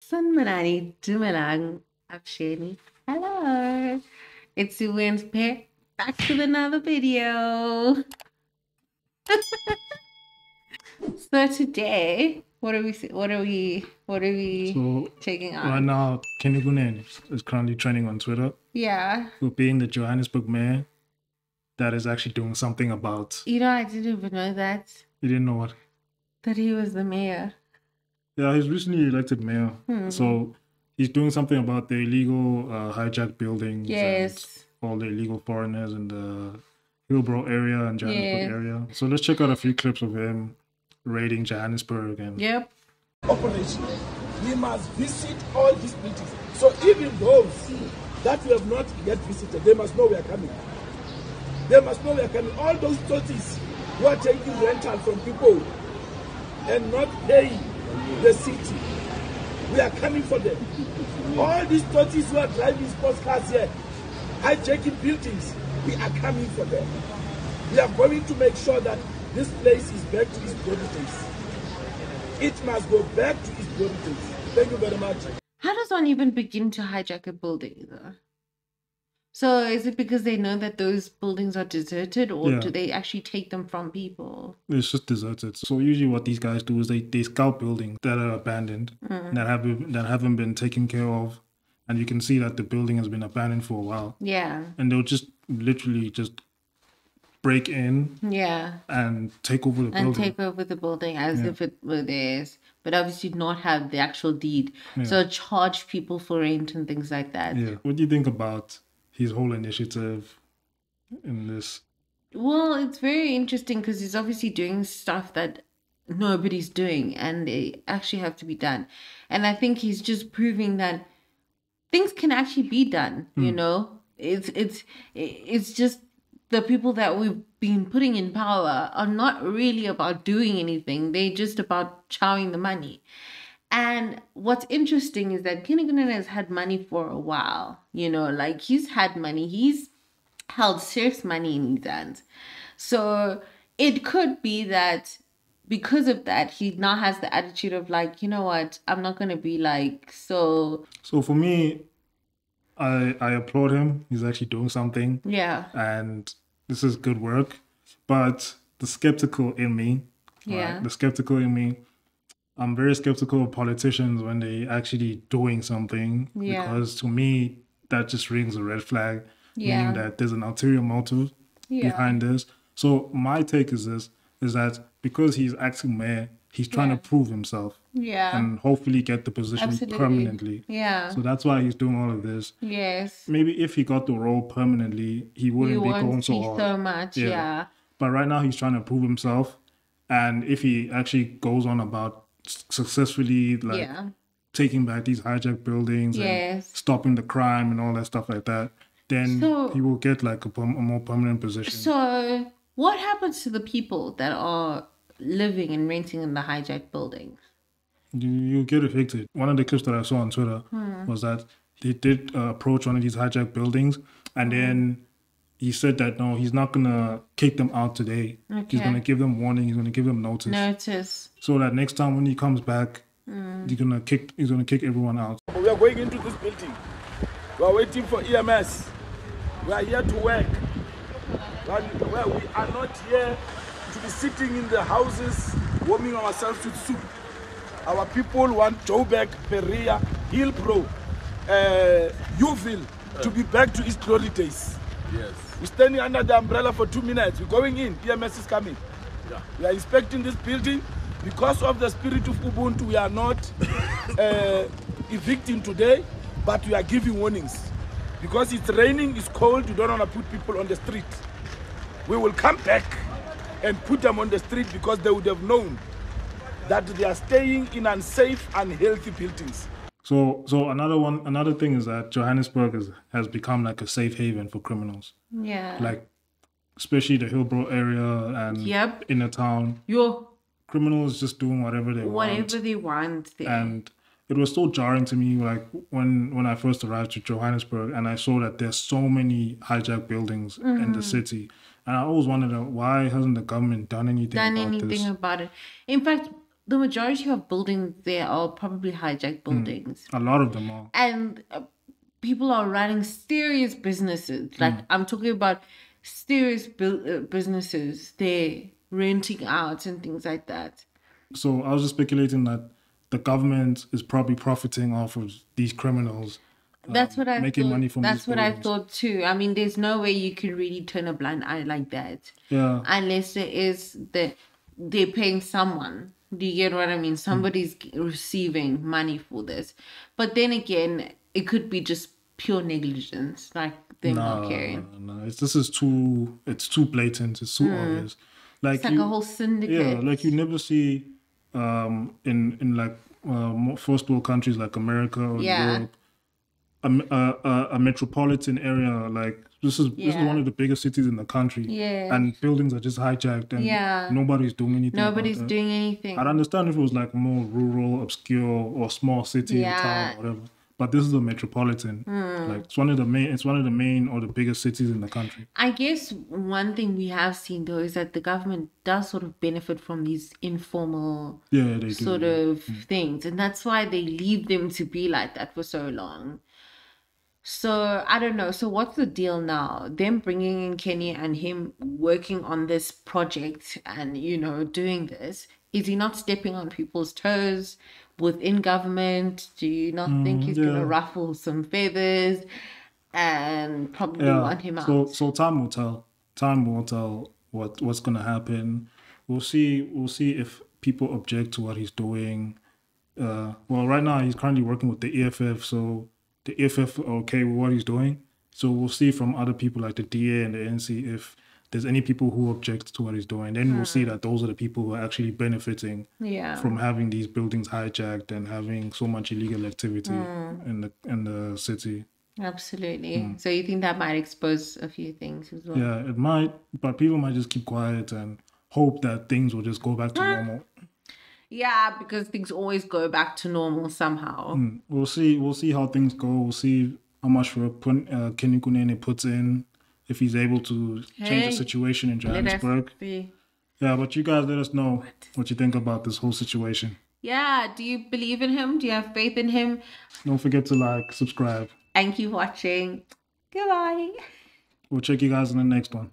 Sanmanani Dumalang Abshani. Hello. It's Suwan's Pair back with another video. So today, what are we taking on? Right now, Kunene is currently trending on Twitter Yeah. for being the Johannesburg mayor that is actually doing something about. You know, I didn't even know that. You didn't know what? That he was the mayor. Yeah, he's recently elected mayor. So he's doing something about the illegal hijacked buildings. Yes. And all the illegal foreigners in the Hillbrow area and Johannesburg area. So let's check out a few clips of him raiding Johannesburg. And Yep. Operation. We must visit all these buildings. So even those that we have not yet visited, they must know we are coming. They must know we are coming. All those churches who are taking rental from people and not paying the city, we are coming for them. All these churches who are driving sports cars here, hijacking buildings, we are coming for them. We are going to make sure that this place is back to its glory days. It must go back to its glory days. Thank you very much. How does one even begin to hijack a building, though? So is it because they know that those buildings are deserted, or do they actually take them from people? It's just deserted. So usually what these guys do is they scout buildings that are abandoned, that haven't been taken care of. And you can see that the building has been abandoned for a while. Yeah. And they'll just literally just break in and take over the building. And take over the building as if it were theirs. But obviously not have the actual deed. So charge people for rent and things like that. Yeah. What do you think about his whole initiative in this? Well, it's very interesting because he's obviously doing stuff that nobody's doing and they actually have to be done. And I think he's just proving that things can actually be done, you know? It's just the people that we've been putting in power are not really about doing anything. They're just about chowing the money. And what's interesting is that Kunene has had money for a while. You know, like he's had money. He's held serious money in his hands. So it could be that because of that, he now has the attitude of like, you know what, I'm not going to be like, so... So for me, I applaud him. He's actually doing something. Yeah. And this is good work. But the skeptical in me, I'm very skeptical of politicians when they actually doing something. Because to me, that just rings a red flag. Meaning that there's an ulterior motive behind this. So my take is this, is that because he's acting mayor, he's trying to prove himself. Yeah. And hopefully get the position permanently. Yeah. So that's why he's doing all of this. Yes. Maybe if he got the role permanently, he wouldn't be going so hard. So much, yeah. But right now he's trying to prove himself. And if he actually goes on about successfully taking back these hijacked buildings and stopping the crime and all that stuff like that, then he will get like a more permanent position. So what happens to the people that are living and renting in the hijacked buildings? You get evicted. One of the clips that I saw on Twitter was that they did approach one of these hijacked buildings, and then he said that no, he's not gonna kick them out today. Okay. He's gonna give them warning. He's gonna give them notice. So that next time when he comes back, he's gonna kick everyone out. We are going into this building. We are waiting for EMS. We are here to work. Well, we are not here to be sitting in the houses warming ourselves with soup. Our people want Joburg, Perea, Hillbrow, Uville to be back to its glory days. Yes. We're standing under the umbrella for 2 minutes. We're going in. EMS is coming. Yeah. We are inspecting this building. Because of the spirit of Ubuntu, we are not evicting today, but we are giving warnings. Because it's raining, it's cold, we don't want to put people on the street. We will come back and put them on the street because they would have known that they are staying in unsafe, unhealthy buildings. So another thing is that Johannesburg has become like a safe haven for criminals. Yeah. Like, especially the Hillbrow area and in the town. Criminals just doing whatever they want. And it was so jarring to me, like when I first arrived to Johannesburg and I saw that there's so many hijacked buildings in the city. And I always wondered, why hasn't the government done anything about it? In fact, the majority of buildings there are probably hijacked buildings. A lot of them are. And people are running serious businesses. Like, I'm talking about serious businesses. They're renting out and things like that. So I was just speculating that the government is probably profiting off of these criminals. That's what I making thought. Money from That's these what buildings. I thought too. I mean, there's no way you can really turn a blind eye like that. Yeah. Unless they're paying someone. Do you get what I mean? Somebody's receiving money for this. But then again, it could be just pure negligence, like them not caring. No, it's too blatant. It's too obvious. It's like a whole syndicate. Yeah, like you never see in like first world countries like America or Europe, a metropolitan area like this is one of the biggest cities in the country. Yeah. And buildings are just hijacked and nobody's doing anything. Nobody's doing anything. I'd understand if it was like more rural, obscure, or small city or town or whatever. But this is a metropolitan. Like it's one of the main or the biggest cities in the country. I guess one thing we have seen though is that the government does sort of benefit from these informal sort of things. And that's why they leave them to be like that for so long. So I don't know. So what's the deal now? Them bringing in Kenny and him working on this project and, doing this. Is he not stepping on people's toes within government? Do you not think he's going to ruffle some feathers and probably want him out? So time will tell. Time will tell what's going to happen. We'll see if people object to what he's doing. Well, right now he's currently working with the EFF, so the EFF are okay with what he's doing. So we'll see from other people like the DA and the NC if there's any people who object to what he's doing. Then we'll see that those are the people who are actually benefiting from having these buildings hijacked and having so much illegal activity in the city. Absolutely. So you think that might expose a few things as well? Yeah, it might, but people might just keep quiet and hope that things will just go back to normal. Yeah, because things always go back to normal somehow. We'll see how things go. We'll see how much Kenny Kunene puts in, if he's able to change the situation in Johannesburg. Yeah, but you guys let us know what you think about this whole situation. Yeah, do you believe in him? Do you have faith in him? Don't forget to like, subscribe. And keep watching. Goodbye. We'll check you guys in the next one.